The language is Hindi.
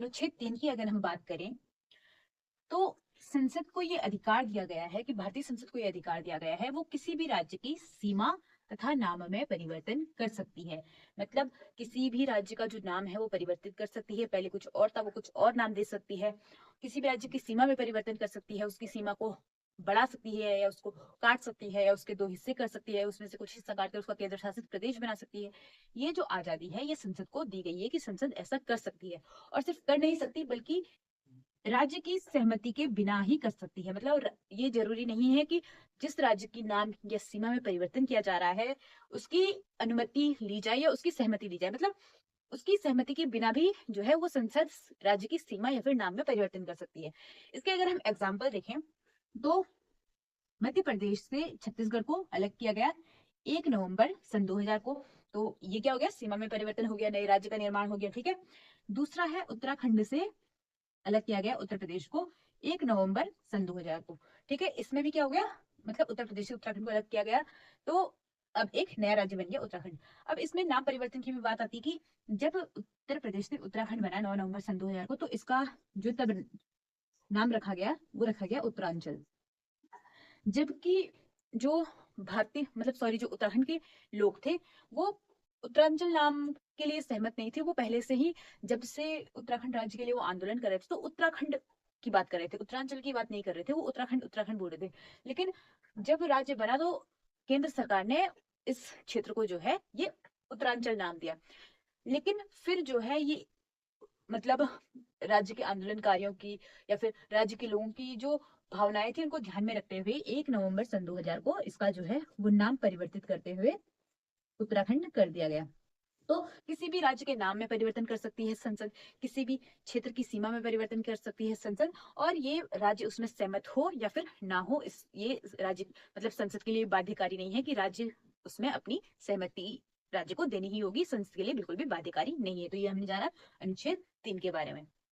अनुच्छेद 3 की अगर हम बात करें, तो संसद को ये अधिकार दिया गया है कि भारतीय संसद को ये अधिकार दिया गया है, वो किसी भी राज्य की सीमा तथा नाम में परिवर्तन कर सकती है। मतलब किसी भी राज्य का जो नाम है वो परिवर्तित कर सकती है, पहले कुछ और था वो कुछ और नाम दे सकती है। किसी भी राज्य की सीमा में परिवर्तन कर सकती है, उसकी सीमा को बढ़ा सकती है या उसको काट सकती है या उसके दो हिस्से कर सकती है, उसमें से कुछ हिस्सा काट कर उसका केंद्र शासित प्रदेश बना सकती है। ये जो आजादी है ये संसद को दी गई है कि संसद ऐसा कर सकती है, और सिर्फ कर नहीं सकती बल्कि राज्य की सहमति के बिना ही कर सकती है। मतलब ये जरूरी नहीं है कि जिस राज्य की नाम या सीमा में परिवर्तन किया जा रहा है उसकी अनुमति ली जाए या उसकी सहमति ली जाए। मतलब उसकी सहमति के बिना भी जो है वो संसद राज्य की सीमा या फिर नाम में परिवर्तन कर सकती है। इसके अगर हम एग्जाम्पल देखें तो मध्य प्रदेश से छत्तीसगढ़ को अलग किया गया 1 नवंबर सन 2000 को। तो ये क्या हो गया, सीमा में परिवर्तन हो गया, नए राज्य का निर्माण हो गया। ठीक है। दूसरा है उत्तराखंड से अलग किया गया उत्तर प्रदेश को 1 नवंबर सन 2000 को। ठीक है। इसमें भी क्या हो गया, मतलब उत्तर प्रदेश से उत्तराखंड को अलग किया गया, तो अब एक नया राज्य बन गया उत्तराखंड। अब इसमें नाम परिवर्तन की भी बात आती है कि जब उत्तर प्रदेश से उत्तराखंड बना 9 नवंबर सन 2000 को, तो इसका जो तब नाम रखा गया वो रखा गया उत्तरांचल। जबकि जो भारतीय मतलब सॉरी जो उत्तराखंड के लोग थे वो उत्तरांचल नाम के लिए सहमत नहीं थे। वो पहले से ही जब से उत्तराखंड राज्य के लिए वो आंदोलन कर रहे थे तो उत्तराखंड की बात कर रहे थे, उत्तरांचल की बात नहीं कर रहे थे। वो उत्तराखंड उत्तराखंड बोल रहे थे। लेकिन जब राज्य बना तो केंद्र सरकार ने इस क्षेत्र को जो है ये उत्तरांचल नाम दिया। लेकिन फिर जो है ये मतलब राज्य के आंदोलनकारियों की या फिर राज्य के लोगों की जो भावनाएं थी उनको ध्यान में रखते हुए 1 नवंबर सन 2000 को इसका जो है वो नाम परिवर्तित करते हुए उत्तराखंड कर दिया गया। तो किसी भी राज्य के नाम में परिवर्तन कर सकती है संसद, किसी भी क्षेत्र की सीमा में परिवर्तन कर सकती है संसद, और ये राज्य उसमें सहमत हो या फिर ना हो, इस ये राज्य मतलब संसद के लिए बाध्यकारी नहीं है कि राज्य उसमें अपनी सहमति राज्य को देनी ही होगी। संसद के लिए बिल्कुल भी बाध्यकारी नहीं है। तो ये हमने जाना अनुच्छेद 3 के बारे में।